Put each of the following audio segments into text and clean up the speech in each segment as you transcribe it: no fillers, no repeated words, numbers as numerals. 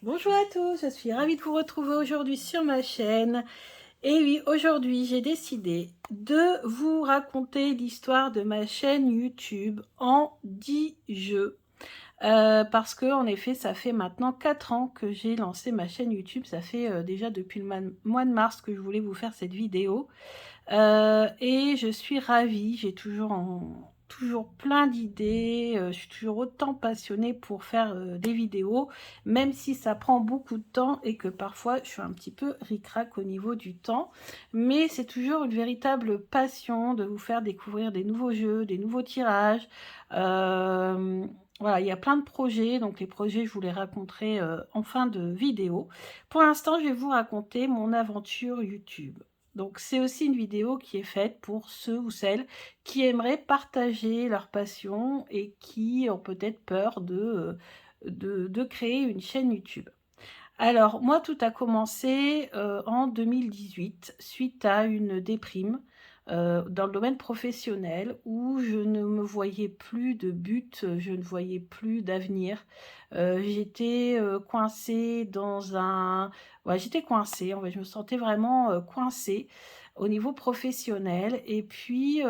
Bonjour à tous, je suis ravie de vous retrouver aujourd'hui sur ma chaîne. Et oui, aujourd'hui j'ai décidé de vous raconter l'histoire de ma chaîne YouTube en 10 jeux. Parce que en effet, ça fait maintenant 4 ans que j'ai lancé ma chaîne YouTube. Ça fait déjà depuis le mois de mars que je voulais vous faire cette vidéo. Et je suis ravie, j'ai toujours plein d'idées, je suis toujours autant passionnée pour faire des vidéos, même si ça prend beaucoup de temps et que parfois je suis un petit peu ric-rac au niveau du temps. Mais c'est toujours une véritable passion de vous faire découvrir des nouveaux jeux, des nouveaux tirages. Euh, voilà, il y a plein de projets, donc les projets, je vous les raconterai en fin de vidéo. Pour l'instant, je vais vous raconter mon aventure YouTube. Donc c'est aussi une vidéo qui est faite pour ceux ou celles qui aimeraient partager leur passion et qui ont peut-être peur de créer une chaîne YouTube. Alors moi tout a commencé en 2018 suite à une déprime dans le domaine professionnel où je ne me voyais plus de but, je ne voyais plus d'avenir. J'étais coincée dans un... Ouais, j'étais coincée, en fait, je me sentais vraiment coincée au niveau professionnel et puis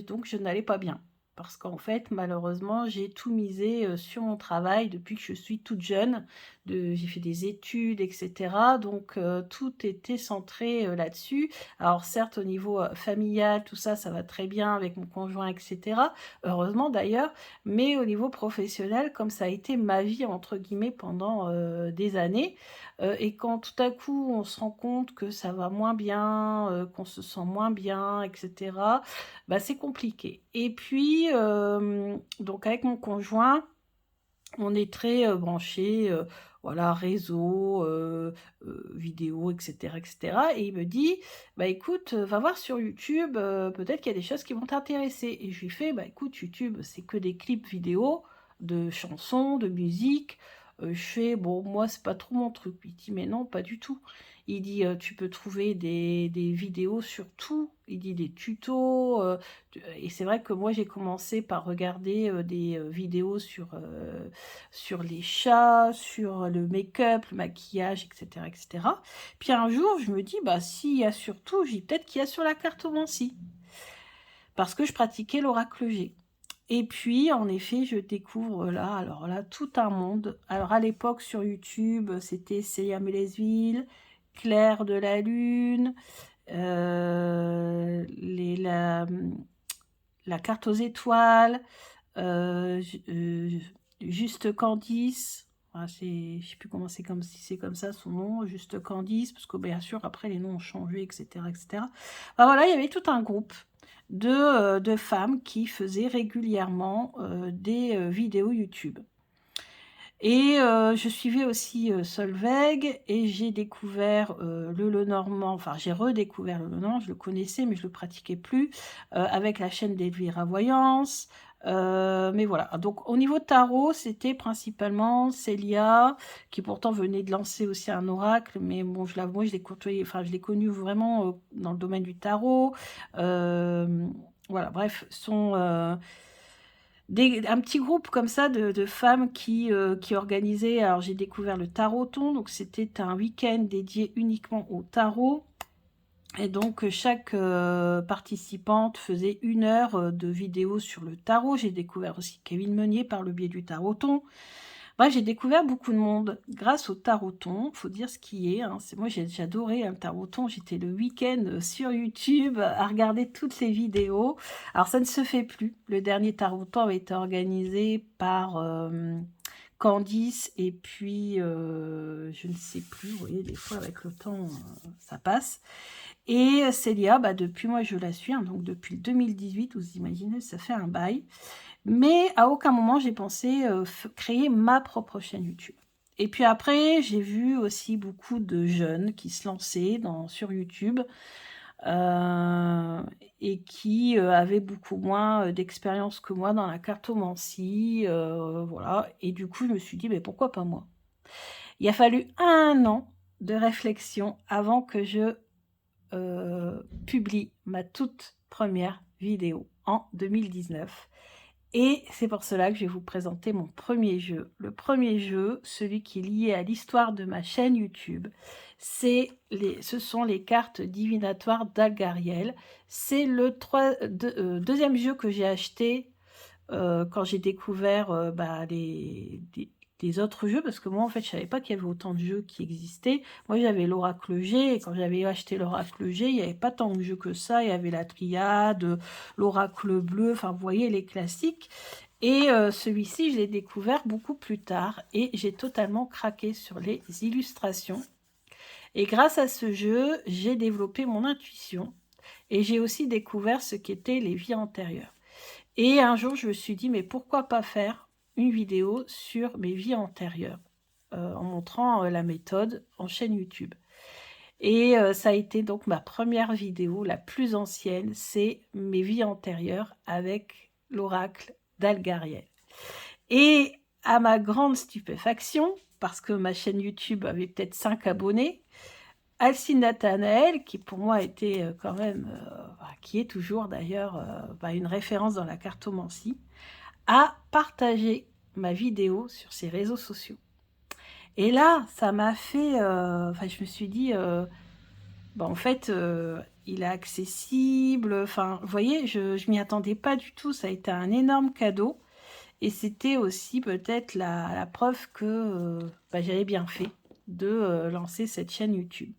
donc je n'allais pas bien. Parce qu'en fait, malheureusement, j'ai tout misé sur mon travail depuis que je suis toute jeune. J'ai fait des études, etc. Donc tout était centré là-dessus. Alors certes, au niveau familial, tout ça, ça va très bien avec mon conjoint, etc. Heureusement d'ailleurs. Mais au niveau professionnel, comme ça a été ma vie, entre guillemets, pendant des années, et quand tout à coup on se rend compte que ça va moins bien, qu'on se sent moins bien, etc., bah, c'est compliqué. Et puis, donc avec mon conjoint, on est très branché, voilà, réseau, vidéo, etc., etc. Et il me dit, bah écoute, va voir sur YouTube, peut-être qu'il y a des choses qui vont t'intéresser. Et je lui fais, bah écoute, YouTube, c'est que des clips vidéo de chansons, de musique. Je fais, bon, moi, c'est pas trop mon truc. Il dit, mais non, pas du tout. Il dit, tu peux trouver des vidéos sur tout. Il dit des tutos. Et c'est vrai que moi, j'ai commencé par regarder des vidéos sur les chats, sur le make-up, le maquillage, etc., etc. Puis un jour, je me dis, bah s'il y a sur tout, j'ai peut-être qu'il y a sur la cartomancie, parce que je pratiquais l'oracle G. Et puis, en effet, je découvre là, alors là, tout un monde. Alors à l'époque, sur YouTube, c'était Célia Mélesville, Claire de la Lune, la carte aux étoiles, Juste Candice, ah, je sais plus comment c'est, comme si c'est comme ça son nom, Juste Candice, parce que bien sûr après les noms ont changé, etc., etc. Bah, voilà, il y avait tout un groupe de femmes qui faisaient régulièrement des vidéos YouTube. Et je suivais aussi Solveig et j'ai découvert le Lenormand, enfin j'ai redécouvert le Lenormand, je le connaissais mais je le pratiquais plus, avec la chaîne d'Elvira Voyance. Mais voilà, donc au niveau tarot, c'était principalement Célia, qui pourtant venait de lancer aussi un oracle, mais bon, moi je l'ai côtoyé, enfin je l'ai connue vraiment dans le domaine du tarot. Voilà, bref, un petit groupe comme ça de femmes qui organisaient. Alors j'ai découvert le taroton, donc c'était un week-end dédié uniquement au tarot. Et donc chaque participante faisait 1 heure de vidéo sur le tarot. J'ai découvert aussi Kevin Meunier par le biais du taroton. Bref, j'ai découvert beaucoup de monde grâce au taroton, faut dire ce qui est. Hein. Moi, j'adorais un taroton. J'étais le week-end sur YouTube à regarder toutes les vidéos. Alors, ça ne se fait plus. Le dernier taroton avait été organisé par Candice et puis je ne sais plus. Vous voyez, des fois avec le temps, ça passe. Et Célia, bah, depuis moi je la suis, hein, donc depuis 2018, vous imaginez, ça fait un bail. Mais à aucun moment j'ai pensé créer ma propre chaîne YouTube. Et puis après, j'ai vu aussi beaucoup de jeunes qui se lançaient sur YouTube euh, et qui avaient beaucoup moins d'expérience que moi dans la cartomancie. Voilà. Et du coup, je me suis dit, mais pourquoi pas moi? Il a fallu 1 an de réflexion avant que je publie ma toute première vidéo en 2019. Et c'est pour cela que je vais vous présenter mon premier jeu. Le premier jeu, celui qui est lié à l'histoire de ma chaîne YouTube, ce sont les cartes divinatoires d'Algariel. C'est le deuxième jeu que j'ai acheté quand j'ai découvert des autres jeux, parce que moi en fait je savais pas qu'il y avait autant de jeux qui existaient. Moi j'avais l'Oracle G, et quand j'avais acheté l'Oracle G, il n'y avait pas tant de jeux que ça. Il y avait la Triade, l'Oracle Bleu, enfin vous voyez les classiques. Et celui-ci je l'ai découvert beaucoup plus tard, et j'ai totalement craqué sur les illustrations. Et grâce à ce jeu, j'ai développé mon intuition, et j'ai aussi découvert ce qu'étaient les vies antérieures. Et un jour, je me suis dit, mais pourquoi pas faire une vidéo sur mes vies antérieures, en montrant la méthode en chaîne YouTube. Et ça a été donc ma première vidéo, la plus ancienne, c'est mes vies antérieures avec l'oracle d'Algariel. Et à ma grande stupéfaction, parce que ma chaîne YouTube avait peut-être 5 abonnés, Alcine Nathanaël, qui pour moi était quand même, qui est toujours d'ailleurs une référence dans la cartomancie, a partagé ma vidéo sur ses réseaux sociaux. Et là, ça m'a fait, je me suis dit, en fait, il est accessible, enfin, vous voyez, je m'y attendais pas du tout, ça a été un énorme cadeau, et c'était aussi peut-être la preuve que j'avais bien fait de lancer cette chaîne YouTube.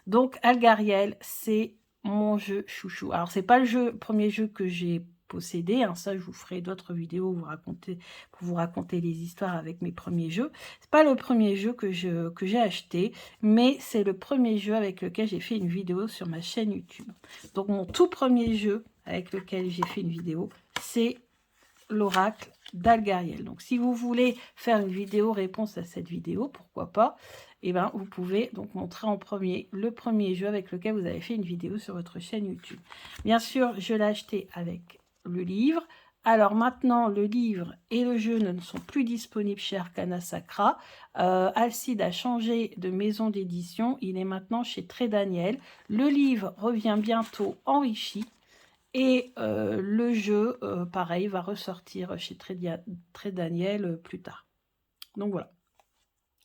Donc Algariel, c'est mon jeu chouchou. Alors c'est pas le premier jeu que j'ai possédé, hein, ça je vous ferai d'autres vidéos pour vous raconter les histoires avec mes premiers jeux. C'est pas le premier jeu que j'ai acheté, mais c'est le premier jeu avec lequel j'ai fait une vidéo sur ma chaîne YouTube. Donc mon tout premier jeu avec lequel j'ai fait une vidéo, c'est l'oracle d'Algariel. Donc si vous voulez faire une vidéo réponse à cette vidéo, pourquoi pas, et vous pouvez donc montrer en premier le premier jeu avec lequel vous avez fait une vidéo sur votre chaîne YouTube. Bien sûr, je l'ai acheté avec le livre. Alors maintenant, le livre et le jeu ne sont plus disponibles chez Arcana Sacra. Alcide a changé de maison d'édition. Il est maintenant chez Très Daniel. Le livre revient bientôt enrichi. Et le jeu, pareil, va ressortir chez Très Daniel plus tard. Donc voilà.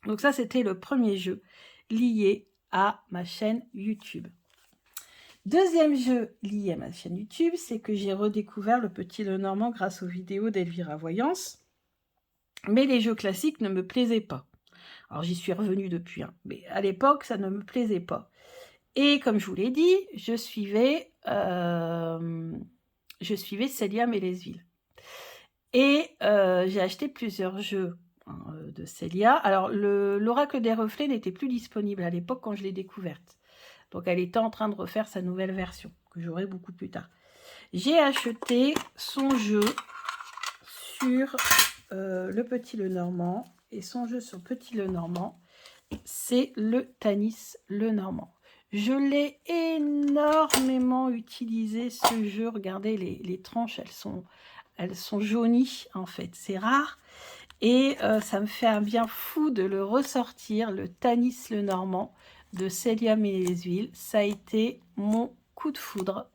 Donc ça, c'était le premier jeu lié à ma chaîne YouTube. Deuxième jeu lié à ma chaîne YouTube, c'est que j'ai redécouvert le Petit Lenormand grâce aux vidéos d'Elvira Voyance. Mais les jeux classiques ne me plaisaient pas. Alors j'y suis revenue depuis, hein, mais à l'époque, ça ne me plaisait pas. Et comme je vous l'ai dit, je suivais Célia Mélesville. Et j'ai acheté plusieurs jeux de Célia. Alors, l'Oracle des Reflets n'était plus disponible à l'époque quand je l'ai découverte. Donc, elle était en train de refaire sa nouvelle version, que j'aurai beaucoup plus tard. J'ai acheté son jeu sur le Petit Lenormand. Et son jeu sur Petit Lenormand, c'est le Tanis Lenormand. Je l'ai énormément utilisé, ce jeu. Regardez, les tranches, elles sont jaunies, en fait. C'est rare. Et ça me fait un bien fou de le ressortir, le Tanis Lenormand de Célia Mélesville. Ça a été mon coup de foudre.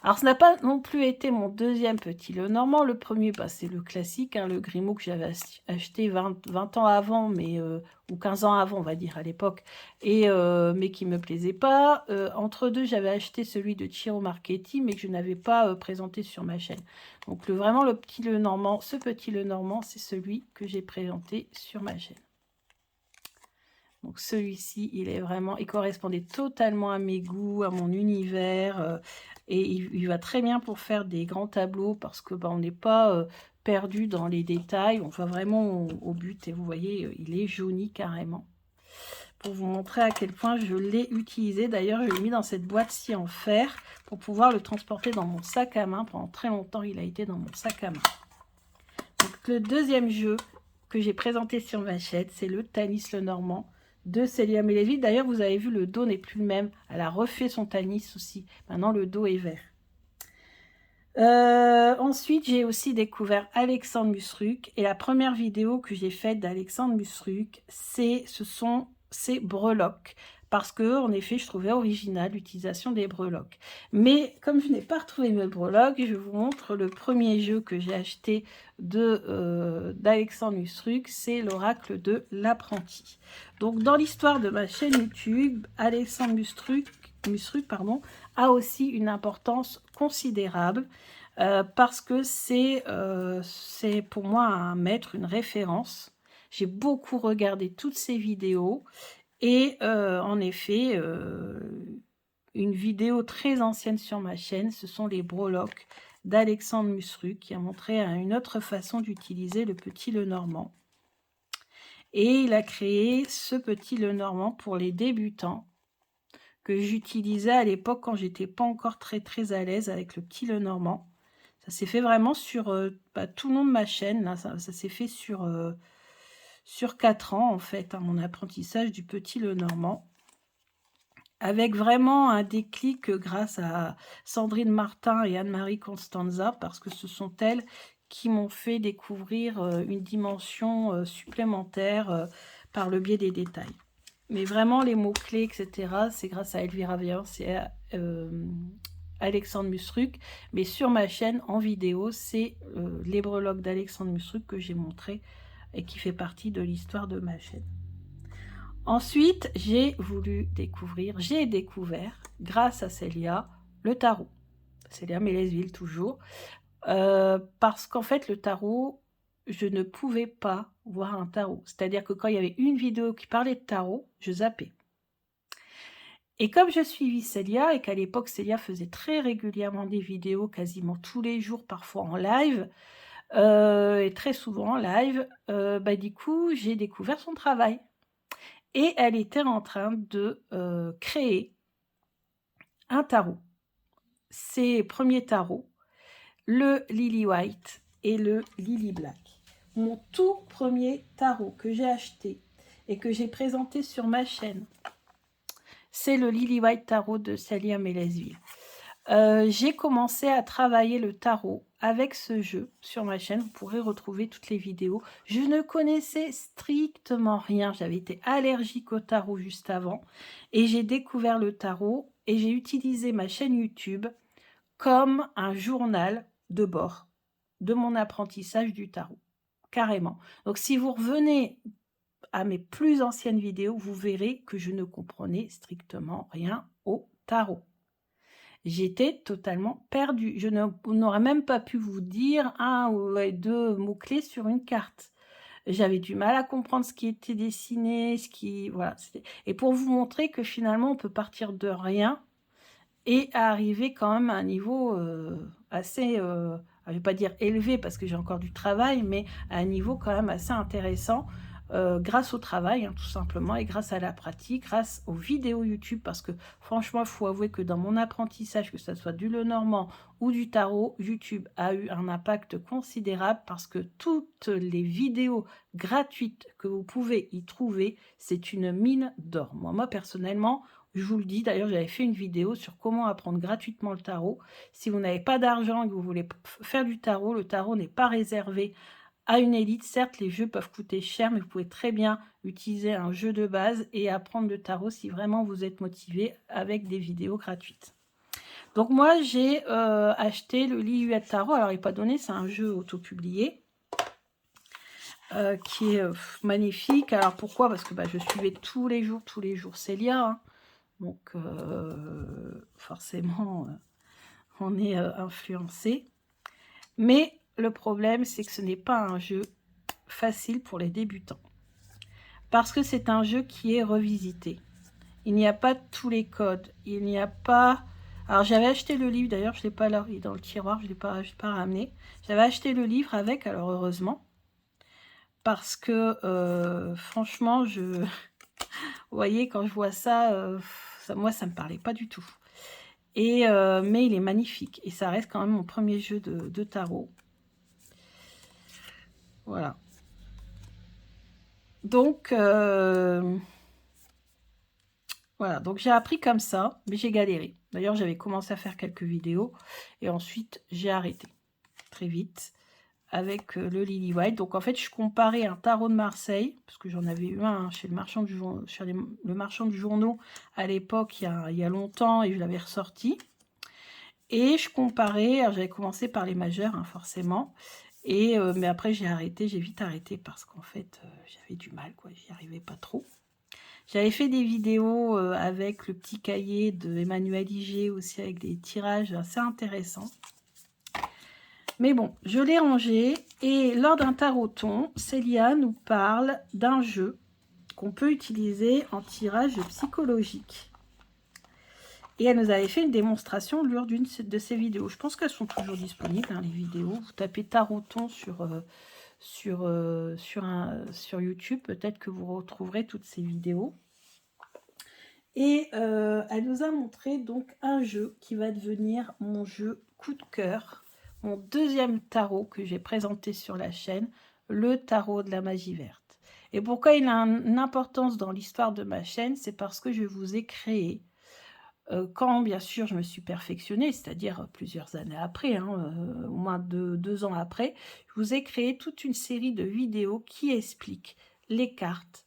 Alors, ça n'a pas non plus été mon deuxième Petit Lenormand. Le premier, c'est le classique, hein, le Grimaud que j'avais acheté 20 ans avant, ou 15 ans avant, on va dire, à l'époque, mais qui ne me plaisait pas. Entre deux, j'avais acheté celui de Chiro Marchetti, mais que je n'avais pas présenté sur ma chaîne. Donc, vraiment, ce Petit Lenormand, c'est celui que j'ai présenté sur ma chaîne. Donc celui-ci, il correspondait totalement à mes goûts, à mon univers, et il va très bien pour faire des grands tableaux parce que on n'est pas perdu dans les détails, on va vraiment au but. Et vous voyez, il est jauni carrément. Pour vous montrer à quel point je l'ai utilisé. D'ailleurs, je l'ai mis dans cette boîte-ci en fer pour pouvoir le transporter dans mon sac à main. Pendant très longtemps, il a été dans mon sac à main. Donc le deuxième jeu que j'ai présenté sur ma chaîne, c'est le Tanis Lenormand de Célia Mélesville. D'ailleurs, vous avez vu, le dos n'est plus le même. Elle a refait son Tanis aussi. Maintenant, le dos est vert. Ensuite, j'ai aussi découvert Alexandre Musruc. Et la première vidéo que j'ai faite d'Alexandre Musruc, c'est Breloques. parce que, en effet, je trouvais original l'utilisation des breloques. Mais comme je n'ai pas retrouvé mes breloques, je vous montre le premier jeu que j'ai acheté d'Alexandre Musruc, c'est l'Oracle de l'apprenti. Donc, dans l'histoire de ma chaîne YouTube, Alexandre Musruc, a aussi une importance considérable parce que c'est pour moi un maître, une référence. J'ai beaucoup regardé toutes ses vidéos et en effet, une vidéo très ancienne sur ma chaîne, ce sont les breloques d'Alexandre Musruc qui a montré une autre façon d'utiliser le petit Lenormand. Et il a créé ce petit Lenormand pour les débutants que j'utilisais à l'époque quand j'étais pas encore très à l'aise avec le petit Lenormand. Ça s'est fait vraiment sur tout le long de ma chaîne, là, ça s'est fait sur 4 ans en fait, hein, mon apprentissage du petit Lenormand. Avec vraiment un déclic grâce à Sandrine Martin et Anne-Marie Constanza, parce que ce sont elles qui m'ont fait découvrir une dimension supplémentaire par le biais des détails. Mais vraiment, les mots-clés, etc., c'est grâce à Elvira Viance et à Alexandre Musruc. Mais sur ma chaîne, en vidéo, c'est les breloques d'Alexandre Musruc que j'ai montré et qui fait partie de l'histoire de ma chaîne. Ensuite, j'ai découvert, grâce à Célia, le tarot. Célia Mélesville, toujours. Parce qu'en fait, le tarot, je ne pouvais pas voir un tarot. C'est-à-dire que quand il y avait une vidéo qui parlait de tarot, je zappais. Et comme je suivis Célia, et qu'à l'époque, Célia faisait très régulièrement des vidéos, quasiment tous les jours, parfois en live, et très souvent en live, du coup, j'ai découvert son travail. Et elle était en train de créer un tarot. Ses premiers tarots, le Lily White et le Lily Black. Mon tout premier tarot que j'ai acheté et que j'ai présenté sur ma chaîne, c'est le Lily White Tarot de Célia Mélesville. J'ai commencé à travailler le tarot avec ce jeu sur ma chaîne. Vous pourrez retrouver toutes les vidéos. Je ne connaissais strictement rien. J'avais été allergique au tarot juste avant. Et j'ai découvert le tarot et j'ai utilisé ma chaîne YouTube comme un journal de bord de mon apprentissage du tarot. Carrément. Donc si vous revenez à mes plus anciennes vidéos, vous verrez que je ne comprenais strictement rien au tarot. J'étais totalement perdue. Je n'aurais même pas pu vous dire un ou deux mots-clés sur une carte. J'avais du mal à comprendre ce qui était dessiné, voilà. Et pour vous montrer que finalement, on peut partir de rien et arriver quand même à un niveau assez, je ne vais pas dire élevé parce que j'ai encore du travail, mais à un niveau quand même assez intéressant. Grâce au travail, hein, tout simplement, et grâce à la pratique, grâce aux vidéos YouTube, parce que franchement, il faut avouer que dans mon apprentissage, que ce soit du Lenormand ou du tarot, YouTube a eu un impact considérable parce que toutes les vidéos gratuites que vous pouvez y trouver, c'est une mine d'or. Moi, personnellement, je vous le dis, d'ailleurs, j'avais fait une vidéo sur comment apprendre gratuitement le tarot. Si vous n'avez pas d'argent et que vous voulez faire du tarot, le tarot n'est pas réservé à une élite. Certes, les jeux peuvent coûter cher, mais vous pouvez très bien utiliser un jeu de base et apprendre le tarot si vraiment vous êtes motivé avec des vidéos gratuites. Donc moi, j'ai acheté le Lily White Tarot. Alors, il n'est pas donné, c'est un jeu auto-publié qui est magnifique. Alors, pourquoi? Parce que je suivais tous les jours Célia. Hein. Donc, forcément, on est influencé. Mais le problème, c'est que ce n'est pas un jeu facile pour les débutants. Parce que c'est un jeu qui est revisité. Il n'y a pas tous les codes. Il n'y a pas... Alors, j'avais acheté le livre, d'ailleurs, je ne l'ai pas là, il est dans le tiroir, je ne l'ai pas ramené. J'avais acheté le livre avec, alors heureusement, parce que, franchement, vous voyez, quand je vois ça, moi, ça ne me parlait pas du tout. Et, mais il est magnifique, et ça reste quand même mon premier jeu de tarot. Voilà. Donc, voilà, donc j'ai appris comme ça, mais j'ai galéré. D'ailleurs, j'avais commencé à faire quelques vidéos et ensuite j'ai arrêté très vite avec le Lily White. Donc en fait, je comparais un tarot de Marseille, parce que j'en avais eu un chez le marchand du journaux à l'époque, il y a longtemps, et je l'avais ressorti. Et je comparais, alors j'avais commencé par les majeurs, hein, forcément, et mais après j'ai vite arrêté, parce qu'en fait, j'avais du mal, quoi, j'y arrivais pas trop. J'avais fait des vidéos avec le petit cahier de Emmanuel Iger, aussi avec des tirages assez intéressants. Mais bon, je l'ai rangé, et lors d'un taroton, Célia nous parle d'un jeu qu'on peut utiliser en tirage psychologique. Et elle nous avait fait une démonstration lors d'une de ces vidéos. Je pense qu'elles sont toujours disponibles, hein, les vidéos. Vous tapez taroton sur YouTube, peut-être que vous retrouverez toutes ces vidéos. Et elle nous a montré donc un jeu qui va devenir mon jeu coup de cœur, mon deuxième tarot que j'ai présenté sur la chaîne, le tarot de la magie verte. Et pourquoi il a une importance dans l'histoire de ma chaîne, c'est parce que je vous ai créé, quand bien sûr je me suis perfectionnée, c'est-à-dire plusieurs années après, hein, au moins deux ans après, je vous ai créé toute une série de vidéos qui expliquent les cartes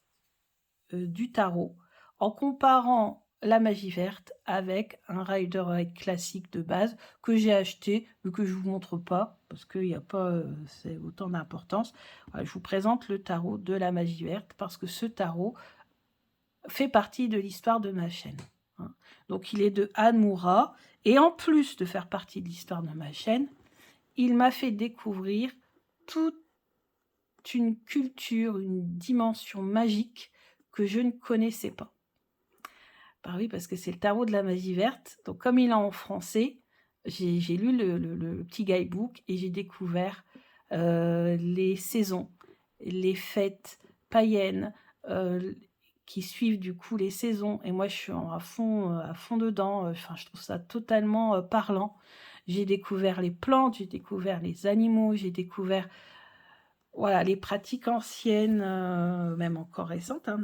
du tarot, en comparant la magie verte avec un Rider-Waite classique de base que j'ai acheté, mais que je ne vous montre pas, parce qu'il n'y a pas autant d'importance. Voilà, je vous présente le tarot de la magie verte, parce que ce tarot fait partie de l'histoire de ma chaîne. Hein. Donc il est de Anne Moura, et en plus de faire partie de l'histoire de ma chaîne, il m'a fait découvrir toute une culture, une dimension magique que je ne connaissais pas. Bah oui, parce que c'est le tarot de la magie verte. Donc, comme il est en français, j'ai lu le petit guidebook et j'ai découvert les saisons, les fêtes païennes qui suivent du coup les saisons. Et moi, je suis à fond dedans. Enfin, je trouve ça totalement parlant. J'ai découvert les plantes, j'ai découvert les animaux, j'ai découvert voilà, les pratiques anciennes, même encore récentes, hein,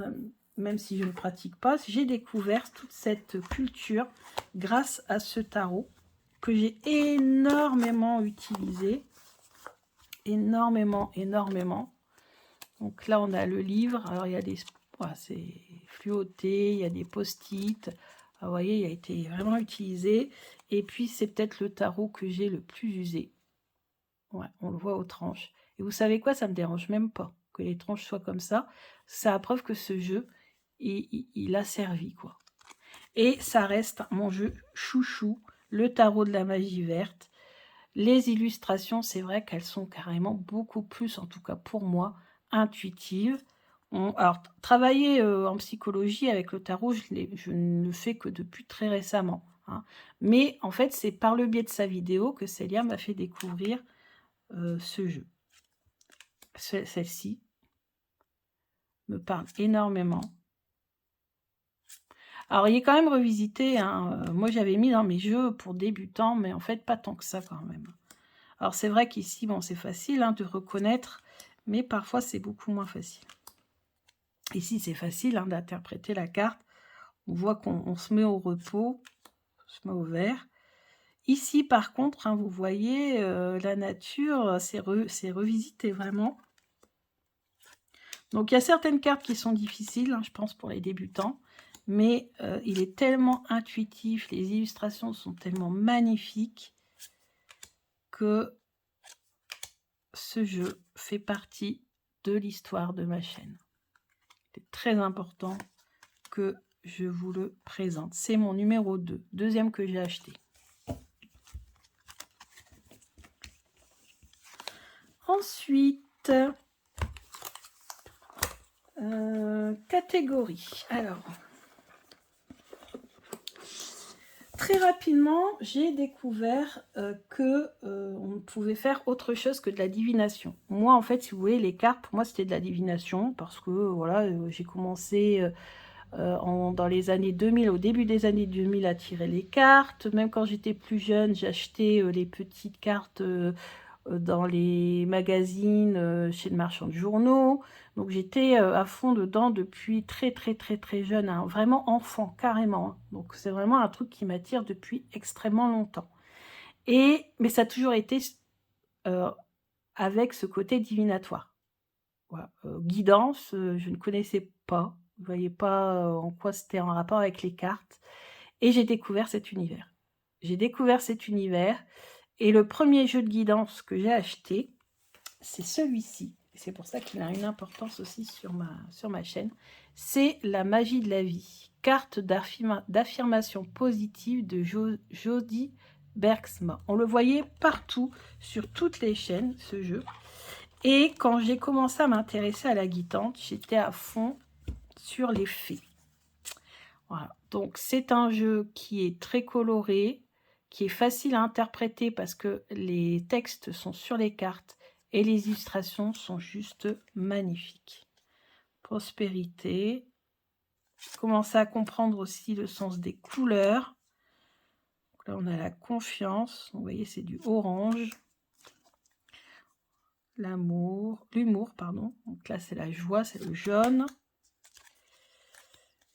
même si je ne pratique pas, j'ai découvert toute cette culture grâce à ce tarot que j'ai énormément utilisé. Énormément. Donc là, on a le livre. Alors, il y a des... Voilà, c'est fluoté, il y a des post-it. Vous voyez, il a été vraiment utilisé. Et puis, c'est peut-être le tarot que j'ai le plus usé. Ouais, on le voit aux tranches. Et vous savez quoi, ça me dérange même pas que les tranches soient comme ça. C'est la preuve que ce jeu, il a servi, quoi. Et ça reste mon jeu chouchou, le tarot de la magie verte. Les illustrations, c'est vrai qu'elles sont carrément beaucoup plus, en tout cas pour moi, intuitives. Alors, travailler en psychologie avec le tarot, je ne le fais que depuis très récemment. Hein. Mais en fait, c'est par le biais de sa vidéo que Célia m'a fait découvrir ce jeu. Celle-ci me parle énormément. Alors, il est quand même revisité. Hein. Moi, j'avais mis dans mes jeux pour débutants, mais en fait, pas tant que ça quand même. Alors, c'est vrai qu'ici, bon, c'est facile hein, de reconnaître, mais parfois, c'est beaucoup moins facile. Ici, c'est facile hein, d'interpréter la carte. On voit qu'on se met au repos, on se met au vert. Ici, par contre, hein, vous voyez, la nature, c'est revisité vraiment. Donc, il y a certaines cartes qui sont difficiles, hein, je pense, pour les débutants. Mais il est tellement intuitif, les illustrations sont tellement magnifiques que ce jeu fait partie de l'histoire de ma chaîne. C'est très important que je vous le présente. C'est mon numéro 2, deuxième que j'ai acheté. Ensuite, catégorie. Alors, très rapidement, j'ai découvert que on pouvait faire autre chose que de la divination. Moi, en fait, si vous voulez, les cartes, pour moi, c'était de la divination parce que, voilà, j'ai commencé dans les années 2000, au début des années 2000, à tirer les cartes. Même quand j'étais plus jeune, j'achetais les petites cartes dans les magazines, chez le marchand de journaux. Donc j'étais à fond dedans depuis très jeune, hein, vraiment enfant, carrément. Hein. Donc c'est vraiment un truc qui m'attire depuis extrêmement longtemps. Mais ça a toujours été avec ce côté divinatoire. Voilà. Guidance, je ne connaissais pas. Je ne voyais pas en quoi c'était en rapport avec les cartes. Et j'ai découvert cet univers. J'ai découvert cet univers. Et le premier jeu de guidance que j'ai acheté, c'est celui-ci. C'est pour ça qu'il a une importance aussi sur ma chaîne. C'est La magie de la vie. Carte d'affirmation positive de Jody Bergsma. On le voyait partout, sur toutes les chaînes, ce jeu. Et quand j'ai commencé à m'intéresser à la guidance, j'étais à fond sur les fées. Voilà. Donc, c'est un jeu qui est très coloré, qui est facile à interpréter parce que les textes sont sur les cartes et les illustrations sont juste magnifiques. Prospérité. Commencer à comprendre aussi le sens des couleurs. Donc là, on a la confiance. Vous voyez, c'est du orange. L'humour, pardon. Donc là, c'est la joie, c'est le jaune.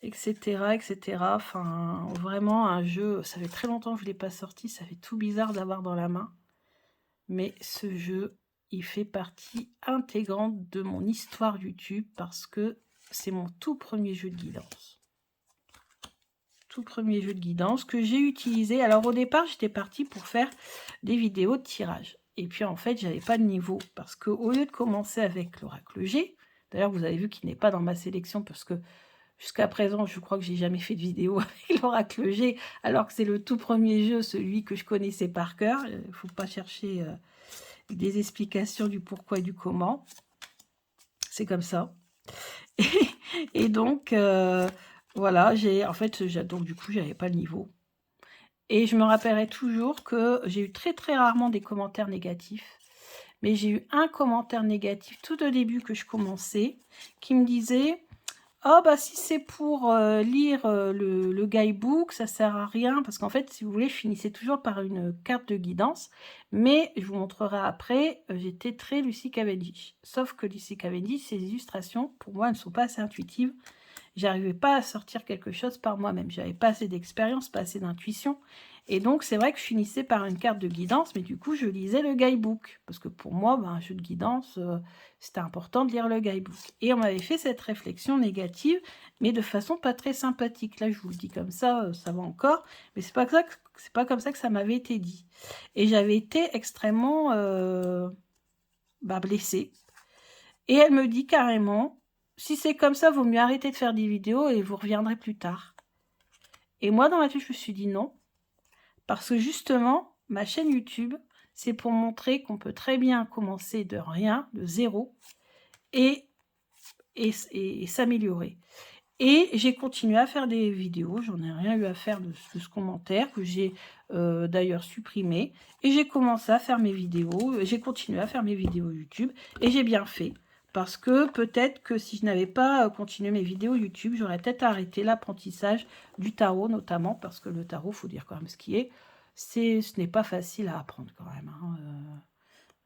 Etc, etc. Enfin, vraiment un jeu, ça fait très longtemps que je ne l'ai pas sorti, ça fait tout bizarre d'avoir dans la main. Mais ce jeu, il fait partie intégrante de mon histoire YouTube parce que c'est mon tout premier jeu de guidance. Tout premier jeu de guidance que j'ai utilisé. Alors au départ, j'étais partie pour faire des vidéos de tirage. Et puis en fait, j'avais pas de niveau parce qu'au lieu de commencer avec l'oracle G, d'ailleurs vous avez vu qu'il n'est pas dans ma sélection parce que jusqu'à présent, je crois que j'ai jamais fait de vidéo avec l'oracle G, alors que c'est le tout premier jeu, celui que je connaissais par cœur. Il ne faut pas chercher des explications du pourquoi et du comment. C'est comme ça. Et donc, voilà, donc du coup, j'avais pas le niveau. Et je me rappellerai toujours que j'ai eu très très rarement des commentaires négatifs. Mais j'ai eu un commentaire négatif tout au début que je commençais, qui me disait... Oh bah si c'est pour lire le guidebook, ça sert à rien parce qu'en fait, si vous voulez, je finissais toujours par une carte de guidance, mais je vous montrerai après, j'étais très Lucy Cavendish. Sauf que Lucy Cavendish, ses illustrations, pour moi, ne sont pas assez intuitives. J'arrivais pas à sortir quelque chose par moi-même. J'avais pas assez d'expérience, pas assez d'intuition. Et donc, c'est vrai que je finissais par une carte de guidance, mais du coup, je lisais le guidebook. Parce que pour moi, un jeu de guidance, c'était important de lire le guidebook. Et on m'avait fait cette réflexion négative, mais de façon pas très sympathique. Là, je vous le dis comme ça, ça va encore. Mais c'est pas comme ça que ça m'avait été dit. Et j'avais été extrêmement blessée. Et elle me dit carrément... Si c'est comme ça, vaut mieux arrêter de faire des vidéos et vous reviendrez plus tard. Et moi, dans ma tête, je me suis dit non. Parce que justement, ma chaîne YouTube, c'est pour montrer qu'on peut très bien commencer de rien, de zéro, et s'améliorer. Et j'ai continué à faire des vidéos, j'en ai rien eu à faire de ce commentaire, que j'ai d'ailleurs supprimé. Et j'ai commencé à faire mes vidéos, j'ai continué à faire mes vidéos YouTube, et j'ai bien fait. Parce que peut-être que si je n'avais pas continué mes vidéos YouTube, j'aurais peut-être arrêté l'apprentissage du tarot, notamment, parce que le tarot, il faut dire quand même ce qui est, ce n'est pas facile à apprendre quand même. Hein.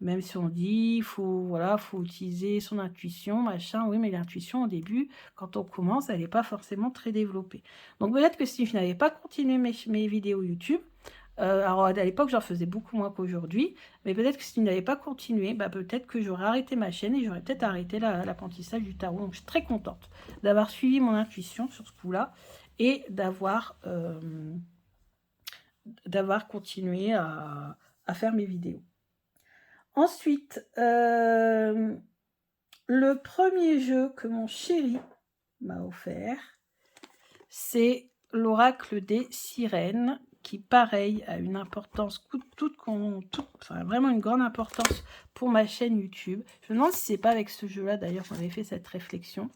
Même si on dit, faut utiliser son intuition, machin, oui, mais l'intuition, au début, quand on commence, elle n'est pas forcément très développée. Donc peut-être que si je n'avais pas continué mes vidéos YouTube, alors à l'époque, j'en faisais beaucoup moins qu'aujourd'hui, mais peut-être que si je n'avais pas continué, peut-être que j'aurais arrêté ma chaîne et j'aurais peut-être arrêté l'apprentissage du tarot. Donc je suis très contente d'avoir suivi mon intuition sur ce coup-là et d'avoir continué à faire mes vidéos. Ensuite, le premier jeu que mon chéri m'a offert, c'est l'oracle des sirènes, qui, pareil, a une importance vraiment une grande importance pour ma chaîne YouTube. Je me demande si c'est pas avec ce jeu-là, d'ailleurs, qu'on avait fait cette réflexion.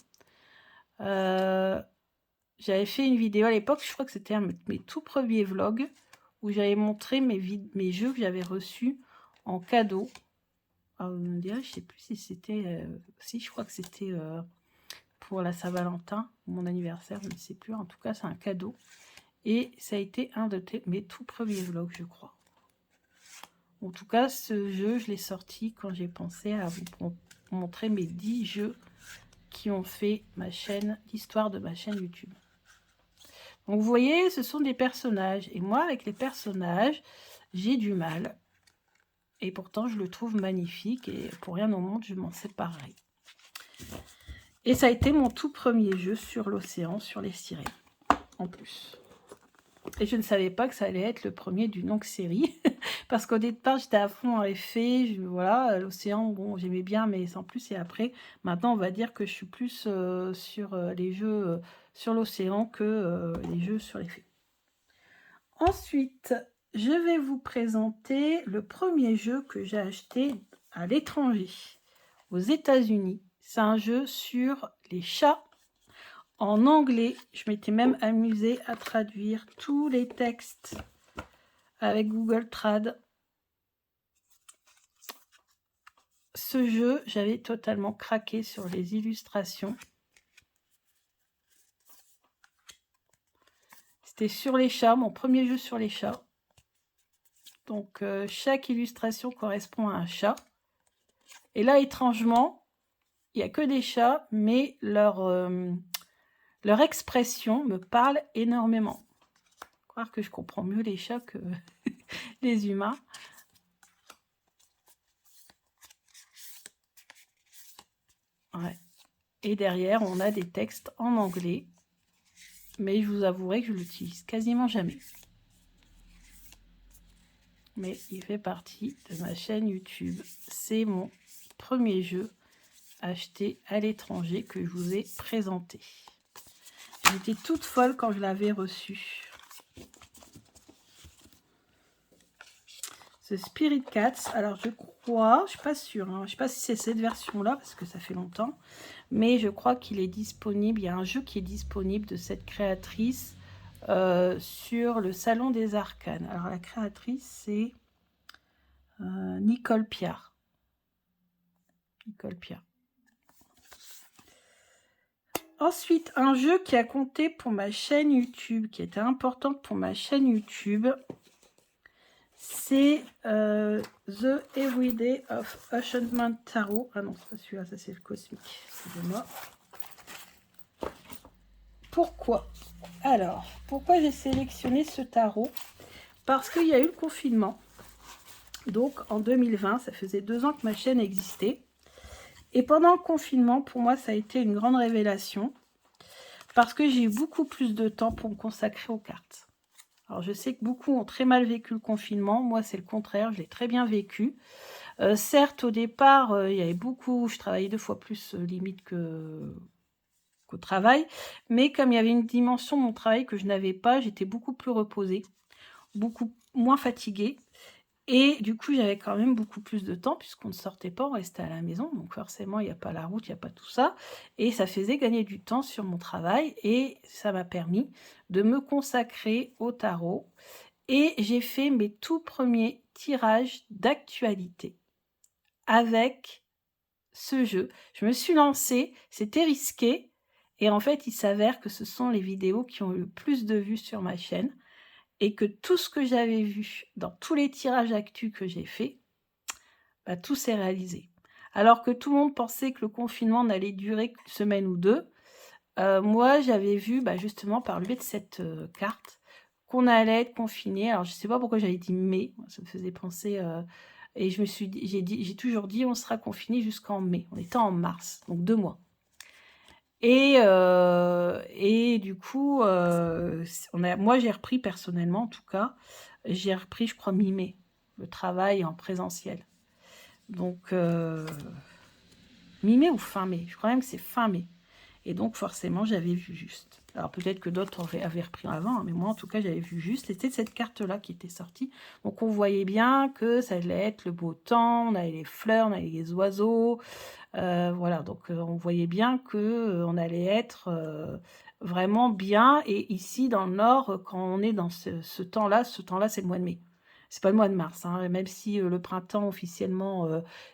J'avais fait une vidéo à l'époque, je crois que c'était un de mes tout premiers vlogs, où j'avais montré mes jeux que j'avais reçus en cadeau. Alors, je me dirais, je sais plus si c'était... si, je crois que c'était pour la Saint-Valentin, mon anniversaire, je ne sais plus. En tout cas, c'est un cadeau. Et ça a été un de mes tout premiers vlogs, je crois. En tout cas, ce jeu, je l'ai sorti quand j'ai pensé à vous montrer mes 10 jeux qui ont fait l'histoire de ma chaîne YouTube. Donc, vous voyez, ce sont des personnages. Et moi, avec les personnages, j'ai du mal. Et pourtant, je le trouve magnifique et pour rien au monde, je m'en séparerai. Et ça a été mon tout premier jeu sur l'océan, sur les sirènes, en plus. Et je ne savais pas que ça allait être le premier d'une longue série. Parce qu'au départ, j'étais à fond dans les fées. Voilà, l'océan, bon, j'aimais bien, mais sans plus. Et après, maintenant, on va dire que je suis plus sur les jeux sur l'océan que les jeux sur les fées. Ensuite, je vais vous présenter le premier jeu que j'ai acheté à l'étranger, aux États-Unis. C'est un jeu sur les chats. En anglais, je m'étais même amusée à traduire tous les textes avec Google Trad. Ce jeu, j'avais totalement craqué sur les illustrations. C'était sur les chats, mon premier jeu sur les chats. Donc, chaque illustration correspond à un chat. Et là, étrangement, il n'y a que des chats, mais leur expression me parle énormément. Croire que je comprends mieux les chats que les humains. Ouais. Et derrière, on a des textes en anglais. Mais je vous avouerai que je l'utilise quasiment jamais. Mais il fait partie de ma chaîne YouTube. C'est mon premier jeu acheté à l'étranger que je vous ai présenté. J'étais toute folle quand je l'avais reçu. Ce Spirit Cats, alors je crois, je suis pas sûre, hein, je sais pas si c'est cette version-là parce que ça fait longtemps, mais je crois qu'il est disponible, il y a un jeu qui est disponible de cette créatrice sur le Salon des Arcanes. Alors la créatrice c'est Nicole Piard. Nicole Piard. Ensuite, un jeu qui a compté pour ma chaîne YouTube, qui était importante pour ma chaîne YouTube, c'est The Everyday of Enchantment Tarot. Ah non, c'est pas celui-là, ça c'est le cosmique. Excusez-moi. Pourquoi? Alors, pourquoi j'ai sélectionné ce tarot? Parce qu'il y a eu le confinement. Donc, en 2020, ça faisait 2 ans que ma chaîne existait. Et pendant le confinement, pour moi, ça a été une grande révélation. Parce que j'ai eu beaucoup plus de temps pour me consacrer aux cartes. Alors, je sais que beaucoup ont très mal vécu le confinement. Moi, c'est le contraire. Je l'ai très bien vécu. Certes, au départ, il y avait beaucoup... Je travaillais 2 fois plus limite qu'au travail. Mais comme il y avait une dimension de mon travail que je n'avais pas, j'étais beaucoup plus reposée. Beaucoup moins fatiguée. Et du coup, j'avais quand même beaucoup plus de temps puisqu'on ne sortait pas, on restait à la maison. Donc forcément, il n'y a pas la route, il n'y a pas tout ça. Et ça faisait gagner du temps sur mon travail et ça m'a permis de me consacrer au tarot. Et j'ai fait mes tout premiers tirages d'actualité avec ce jeu. Je me suis lancée, c'était risqué. Et en fait, il s'avère que ce sont les vidéos qui ont eu le plus de vues sur ma chaîne. Et que tout ce que j'avais vu dans tous les tirages actus que j'ai fait, bah, tout s'est réalisé. Alors que tout le monde pensait que le confinement n'allait durer qu'une semaine ou 2, moi j'avais vu justement par le biais de cette carte qu'on allait être confiné. Alors je ne sais pas pourquoi j'avais dit mai, ça me faisait penser... et je me suis dit, j'ai toujours dit on sera confiné jusqu'en mai. On était en mars, donc 2 mois. Et du coup, moi j'ai repris personnellement en tout cas, j'ai repris je crois mi-mai, le travail en présentiel. Donc mi-mai ou fin mai, je crois même que c'est fin mai. Et donc forcément j'avais vu juste. Alors peut-être que d'autres avaient repris avant, hein, mais moi en tout cas j'avais vu juste. C'était cette carte-là qui était sortie. Donc on voyait bien que ça allait être le beau temps, on avait les fleurs, on avait les oiseaux. Voilà, donc on voyait bien que on allait être vraiment bien. Et ici dans le Nord, quand on est dans ce temps-là c'est le mois de mai. C'est pas le mois de mars, hein, même si le printemps officiellement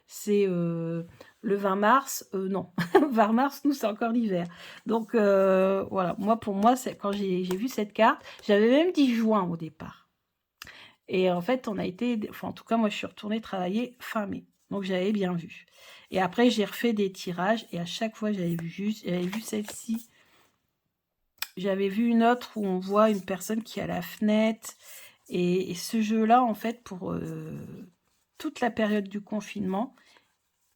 c'est le 20 mars, non, 20 mars, nous c'est encore l'hiver. Donc voilà, pour moi, quand j'ai vu cette carte, j'avais même dit juin au départ. Et en fait, on a été, enfin en tout cas moi je suis retournée travailler fin mai, donc j'avais bien vu. Et après j'ai refait des tirages et à chaque fois j'avais vu celle-ci. J'avais vu une autre où on voit une personne qui est à la fenêtre. Et ce jeu-là, en fait, toute la période du confinement.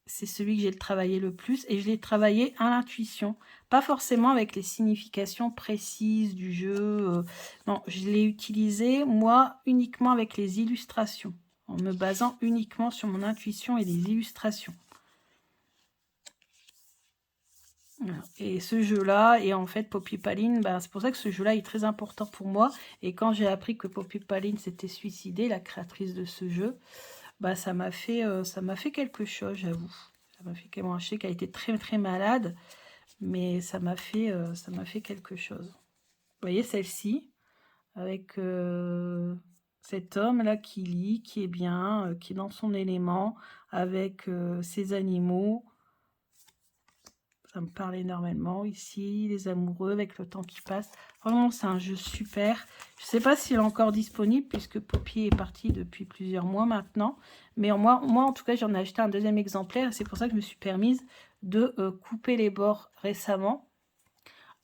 C'est celui que j'ai travaillé le plus et je l'ai travaillé à l'intuition, pas forcément avec les significations précises du jeu. Non, je l'ai utilisé, moi, uniquement avec les illustrations, en me basant uniquement sur mon intuition et les illustrations. Voilà. Et ce jeu-là, et en fait, Poppy Paline, bah, c'est pour ça que ce jeu-là est très important pour moi. Et quand j'ai appris que Poppy Paline s'était suicidée, la créatrice de ce jeu, bah, ça m'a fait quelque chose, j'avoue. Ça m'a fait qu'elle je sais qu'elle était très très malade, mais ça m'a fait quelque chose. Vous voyez celle-ci, avec cet homme-là qui lit, qui est bien, qui est dans son élément, avec ses animaux. Ça me parle énormément ici, les amoureux avec le temps qui passe. Vraiment, c'est un jeu super. Je ne sais pas s'il est encore disponible puisque Poppy est parti depuis plusieurs mois maintenant. Mais moi en tout cas, j'en ai acheté un deuxième exemplaire. C'est pour ça que je me suis permise de couper les bords récemment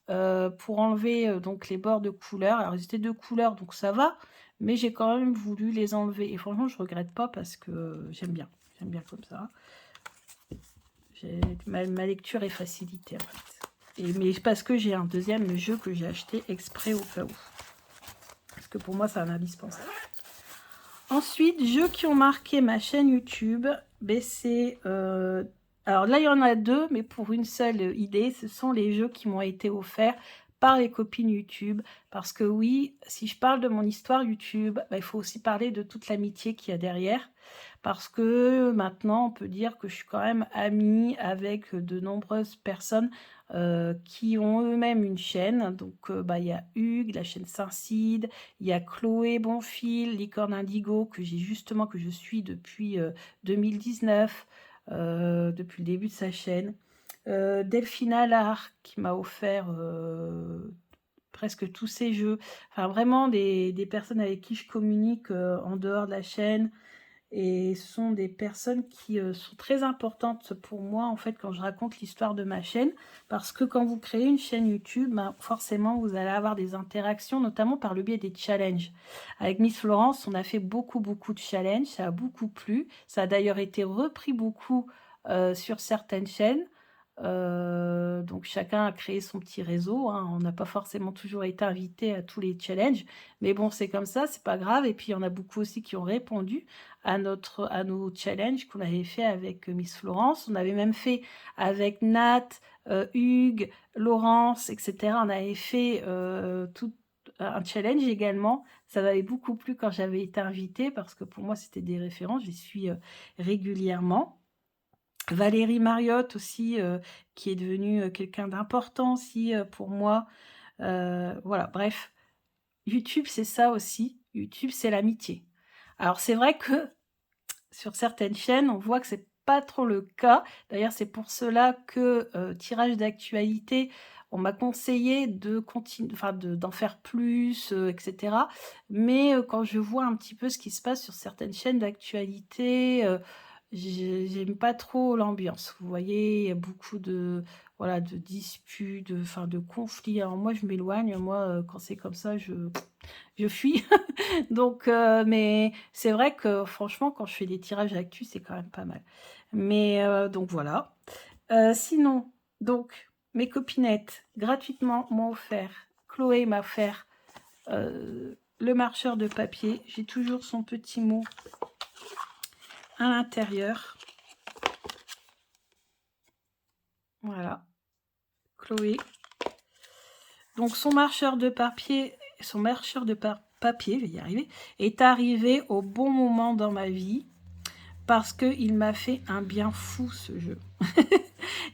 pour enlever donc les bords de couleur. Alors, ils étaient de couleur, donc ça va. Mais j'ai quand même voulu les enlever. Et franchement, je ne regrette pas parce que j'aime bien. J'aime bien comme ça. Ma lecture est facilitée en fait. Mais parce que j'ai un deuxième jeu que j'ai acheté exprès au cas où. Parce que pour moi, c'est un indispensable. Ensuite, jeux qui ont marqué ma chaîne YouTube. C'est... alors là, il y en a deux, mais pour une seule idée. Ce sont les jeux qui m'ont été offerts par les copines YouTube. Parce que oui, si je parle de mon histoire YouTube, bah, il faut aussi parler de toute l'amitié qu'il y a derrière. Parce que maintenant, on peut dire que je suis quand même amie avec de nombreuses personnes qui ont eux-mêmes une chaîne. Donc, bah, y a Hugues, la chaîne Saint-Cide, il y a Chloé Bonfil, Licorne Indigo, que je suis depuis 2019, depuis le début de sa chaîne. Delphine Allard, qui m'a offert presque tous ces jeux. Enfin, vraiment des personnes avec qui je communique en dehors de la chaîne. Et ce sont des personnes qui sont très importantes pour moi, en fait, quand je raconte l'histoire de ma chaîne. Parce que quand vous créez une chaîne YouTube, ben, forcément, vous allez avoir des interactions, notamment par le biais des challenges. Avec Miss Florence, on a fait beaucoup de challenges. Ça a beaucoup plu. Ça a d'ailleurs été repris beaucoup sur certaines chaînes. Donc chacun a créé son petit réseau, hein. On n'a pas forcément toujours été invité à tous les challenges, mais bon, c'est comme ça, c'est pas grave. Et puis il y en a beaucoup aussi qui ont répondu à nos challenges qu'on avait fait avec Miss Florence. On avait même fait avec Nat, Hugues, Laurence, etc. On avait fait tout un challenge également. Ça m'avait beaucoup plu quand j'avais été invitée parce que pour moi c'était des références, j'y suis régulièrement. Valérie Mariotte aussi, qui est devenue quelqu'un d'important aussi pour moi. Voilà, bref. YouTube, c'est ça aussi. YouTube, c'est l'amitié. Alors, c'est vrai que sur certaines chaînes, on voit que c'est pas trop le cas. D'ailleurs, c'est pour cela que tirage d'actualité, on m'a conseillé de continuer, enfin d'en faire plus, etc. Mais quand je vois un petit peu ce qui se passe sur certaines chaînes d'actualité, j'aime pas trop l'ambiance. Vous voyez, il y a beaucoup de voilà de disputes, de conflits. Alors moi, je m'éloigne. Moi, quand c'est comme ça, je fuis. Donc, mais c'est vrai que franchement, quand je fais des tirages actus, c'est quand même pas mal. Mais donc voilà. Sinon, donc mes copinettes gratuitement m'ont offert. Chloé m'a offert le marcheur de papier. J'ai toujours son petit mot à l'intérieur. Voilà, Chloé. Donc son marcheur de papier, papier, je vais y arriver, est arrivé au bon moment dans ma vie parce qu'il m'a fait un bien fou ce jeu.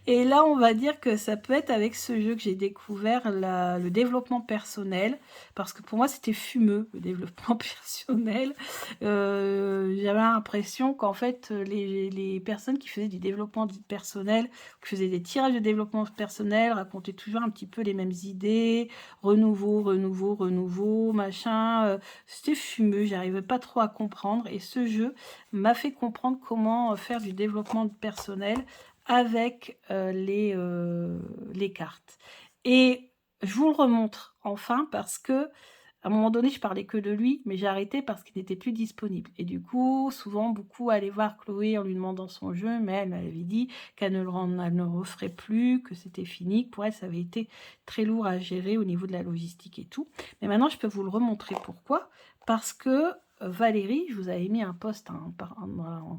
Et là, on va dire que ça peut être avec ce jeu que j'ai découvert le développement personnel, parce que pour moi, c'était fumeux, le développement personnel. J'avais l'impression qu'en fait, les personnes qui faisaient du développement personnel, qui faisaient des tirages de développement personnel, racontaient toujours un petit peu les mêmes idées, renouveau, machin. C'était fumeux, j'arrivais pas trop à comprendre, et ce jeu m'a fait comprendre comment faire du développement personnel avec les cartes. Et je vous le remontre enfin parce que À un moment donné, je parlais que de lui, mais j'ai arrêté parce qu'il n'était plus disponible. Et du coup, souvent, beaucoup allaient voir Chloé en lui demandant son jeu, mais elle m'avait dit qu'elle ne elle ne le referait plus, que c'était fini, que pour elle, ça avait été très lourd à gérer au niveau de la logistique et tout. Mais maintenant, je peux vous le remontrer. Pourquoi? Parce que Valérie, je vous avais mis un post en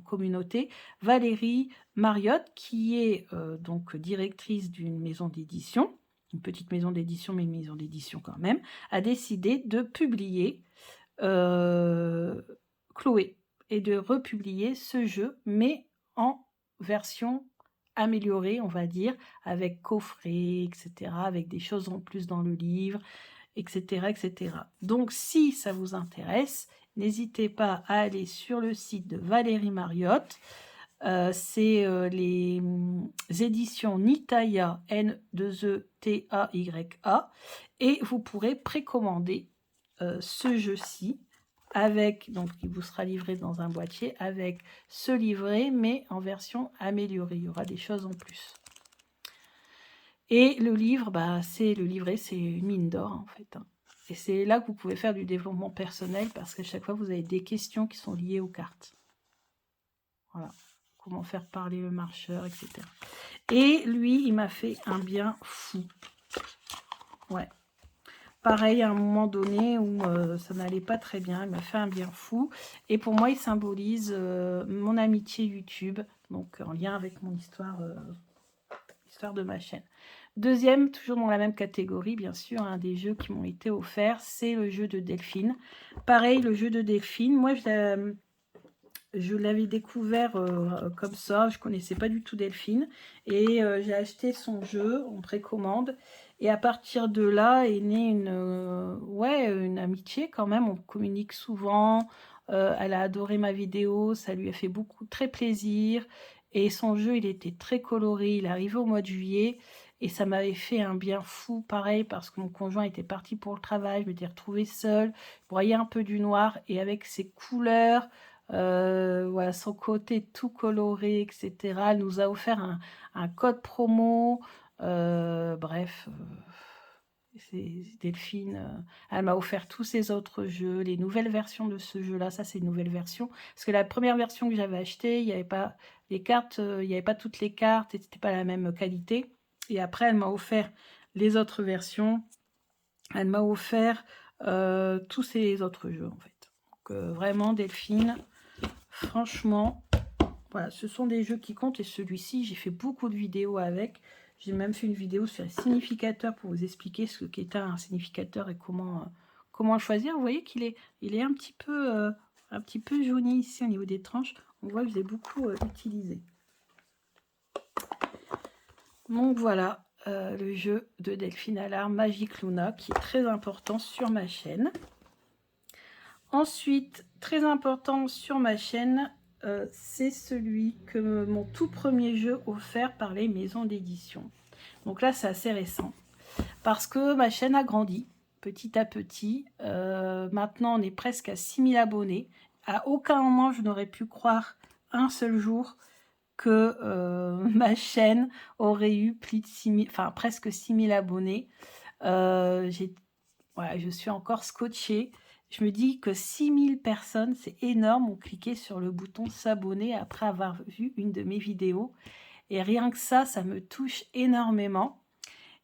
communauté, Valérie Mariotte, qui est donc directrice d'une maison d'édition, une petite maison d'édition, mais une maison d'édition quand même, a décidé de publier Chloé et de republier ce jeu, mais en version améliorée, on va dire, avec coffret, etc., avec des choses en plus dans le livre, etc., etc. Donc, si ça vous intéresse, n'hésitez pas à aller sur le site de Valérie Mariotte. C'est les éditions Nitaya, N2ETAYA, et vous pourrez précommander ce jeu-ci avec, donc il vous sera livré dans un boîtier avec ce livret, mais en version améliorée. Il y aura des choses en plus. Et le livre, bah, c'est le livret, c'est une mine d'or en fait. Hein. Et c'est là que vous pouvez faire du développement personnel parce qu'à chaque fois, vous avez des questions qui sont liées aux cartes. Voilà. Comment faire parler le marcheur, etc. Et lui, il m'a fait un bien fou. Ouais. Pareil, à un moment donné où ça n'allait pas très bien, il m'a fait un bien fou. Et pour moi, il symbolise mon amitié YouTube, donc en lien avec mon histoire de ma chaîne. Deuxième, toujours dans la même catégorie, bien sûr, un des jeux qui m'ont été offerts, c'est le jeu de Delphine. Pareil, le jeu de Delphine, moi, je l'avais découvert comme ça, je connaissais pas du tout Delphine, et j'ai acheté son jeu en précommande, et à partir de là est née une amitié quand même, on communique souvent, elle a adoré ma vidéo, ça lui a fait très plaisir, et son jeu il était très coloré, il est arrivé au mois de juillet, et ça m'avait fait un bien fou, pareil, parce que mon conjoint était parti pour le travail, je m'étais retrouvée seule, je voyais un peu du noir, et avec ses couleurs, voilà, son côté tout coloré, etc. Elle nous a offert un code promo. Bref, c'est Delphine. Elle m'a offert tous ses autres jeux, les nouvelles versions de ce jeu-là. Ça, c'est une nouvelle version. Parce que la première version que j'avais achetée, il n'y avait pas les cartes, il n'y avait pas toutes les cartes et c'était pas la même qualité. Et après, elle m'a offert les autres versions. Elle m'a offert tous ces autres jeux, en fait. Donc, vraiment, Delphine. Franchement, voilà, ce sont des jeux qui comptent et celui-ci, j'ai fait beaucoup de vidéos avec. J'ai même fait une vidéo sur les significateurs pour vous expliquer ce qu'est un significateur et comment le choisir. Vous voyez qu'il est, il est un petit peu jauni ici au niveau des tranches. On voit que je l'ai beaucoup utilisé. Donc voilà, le jeu de Delphine Allard, Magic Luna, qui est très important sur ma chaîne. Ensuite, très important sur ma chaîne, c'est celui que mon tout premier jeu offert par les maisons d'édition. Donc là, c'est assez récent. Parce que ma chaîne a grandi petit à petit. Maintenant, on est presque à 6000 abonnés. À aucun moment, je n'aurais pu croire un seul jour que ma chaîne aurait eu plus de 6000, enfin presque 6000 abonnés. Voilà, je suis encore scotchée. Je me dis que 6000 personnes, c'est énorme, ont cliqué sur le bouton s'abonner après avoir vu une de mes vidéos. Et rien que ça, ça me touche énormément.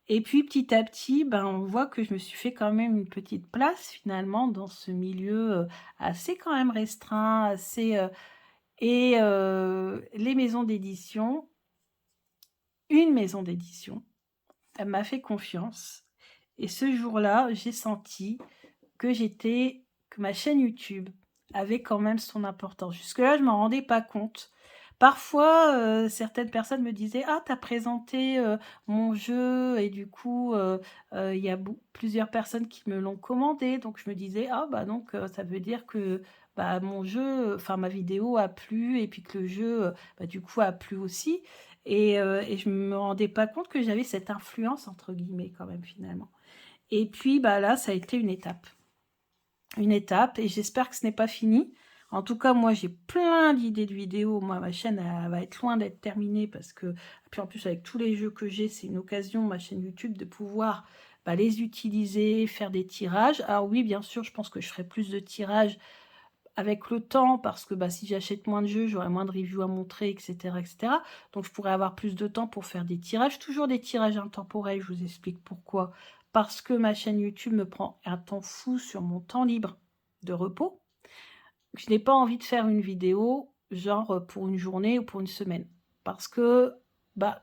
Et puis petit à petit, ben, on voit que je me suis fait quand même une petite place finalement dans ce milieu assez quand même restreint, assez... les maisons d'édition, une maison d'édition, elle m'a fait confiance. Et ce jour-là, j'ai senti que ma chaîne YouTube avait quand même son importance. Jusque-là, je ne m'en rendais pas compte. Parfois, certaines personnes me disaient « Ah, tu as présenté mon jeu et du coup, il y a plusieurs personnes qui me l'ont commandé. » Donc, je me disais « Ah, bah donc, ça veut dire que bah, mon jeu, enfin ma vidéo a plu et puis que le jeu, bah, du coup, a plu aussi. » Et je ne me rendais pas compte que j'avais cette influence, entre guillemets, quand même, finalement. Et puis, bah, là, ça a été une étape. Une étape, et j'espère que ce n'est pas fini. En tout cas, moi, j'ai plein d'idées de vidéos. Moi, ma chaîne, elle va être loin d'être terminée parce que, puis en plus, avec tous les jeux que j'ai, c'est une occasion, ma chaîne YouTube, de pouvoir bah, les utiliser, faire des tirages. Alors oui, bien sûr, je pense que je ferai plus de tirages avec le temps parce que bah, si j'achète moins de jeux, j'aurai moins de reviews à montrer, etc., etc. Donc je pourrais avoir plus de temps pour faire des tirages. Toujours des tirages intemporels, je vous explique pourquoi. Parce que ma chaîne YouTube me prend un temps fou sur mon temps libre de repos. Je n'ai pas envie de faire une vidéo genre pour une journée ou pour une semaine. Parce que bah,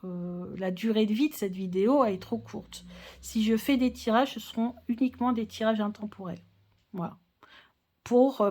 la durée de vie de cette vidéo elle est trop courte. Si je fais des tirages, ce seront uniquement des tirages intemporels. Voilà.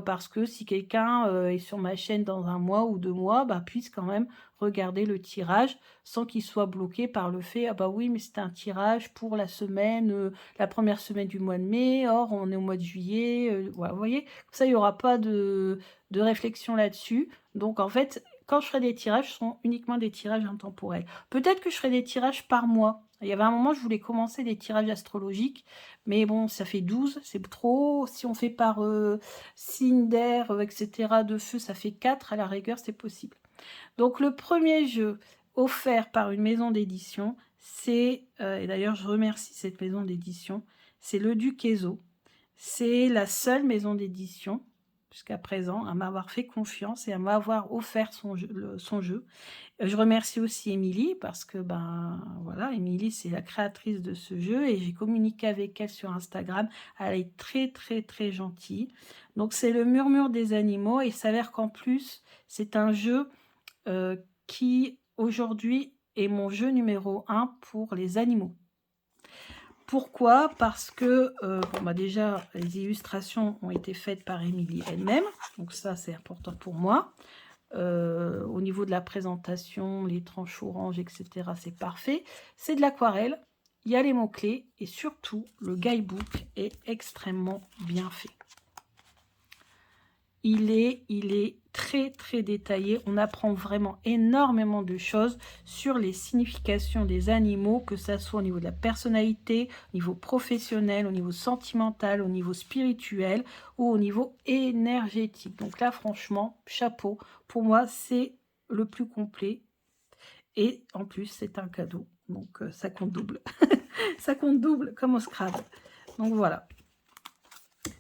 Parce que si quelqu'un est sur ma chaîne dans 1 mois ou 2 mois, bah, puisse quand même regarder le tirage sans qu'il soit bloqué par le fait « Ah bah oui, mais c'était un tirage pour la semaine, la première semaine du mois de mai, or on est au mois de juillet. » Voilà, vous voyez, ça, il n'y aura pas de réflexion là-dessus. Donc en fait, quand je ferai des tirages, ce seront uniquement des tirages intemporels. Peut-être que je ferai des tirages par mois. Il y avait un moment, je voulais commencer des tirages astrologiques, mais bon, ça fait 12, c'est trop. Si on fait par signe d'air, etc., de feu, ça fait 4, à la rigueur, c'est possible. Donc le premier jeu offert par une maison d'édition, c'est, et d'ailleurs je remercie cette maison d'édition, c'est le Duqueso. C'est la seule maison d'édition jusqu'à présent à m'avoir fait confiance et à m'avoir offert son jeu. Je remercie aussi Émilie parce que, ben, voilà, Émilie, c'est la créatrice de ce jeu et j'ai communiqué avec elle sur Instagram. Elle est très, très, très gentille. Donc, c'est le Murmure des animaux et il s'avère qu'en plus, c'est un jeu qui, aujourd'hui, est mon jeu numéro 1 pour les animaux. Pourquoi? Parce que, bon, bah déjà, les illustrations ont été faites par Émilie elle-même. Donc ça, c'est important pour moi. Au niveau de la présentation, les tranches oranges, etc., c'est parfait. C'est de l'aquarelle, il y a les mots-clés et surtout, le guidebook est extrêmement bien fait. Il est très très détaillé, on apprend vraiment énormément de choses sur les significations des animaux, que ça soit au niveau de la personnalité, au niveau professionnel, au niveau sentimental, au niveau spirituel ou au niveau énergétique. Donc là franchement, chapeau, pour moi c'est le plus complet et en plus c'est un cadeau, donc ça compte double. Ça compte double comme au Scrabble. Donc voilà.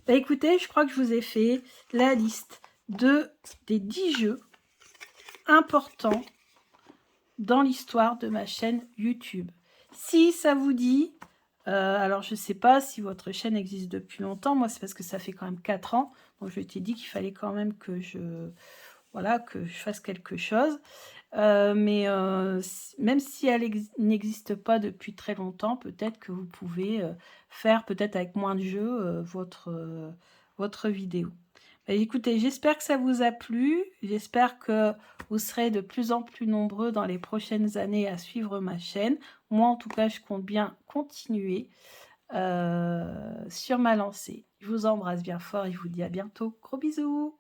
Bah écoutez, je crois que je vous ai fait la liste des 10 jeux importants dans l'histoire de ma chaîne YouTube. Si ça vous dit, alors je ne sais pas si votre chaîne existe depuis longtemps, moi c'est parce que ça fait quand même 4 ans, donc je t'ai dit qu'il fallait quand même que voilà, que je fasse quelque chose. Même si elle n'existe pas depuis très longtemps, peut-être que vous pouvez faire, peut-être avec moins de jeux, votre vidéo. Bah, écoutez, j'espère que ça vous a plu. J'espère que vous serez de plus en plus nombreux dans les prochaines années à suivre ma chaîne. Moi, en tout cas, je compte bien continuer sur ma lancée. Je vous embrasse bien fort et je vous dis à bientôt. Gros bisous!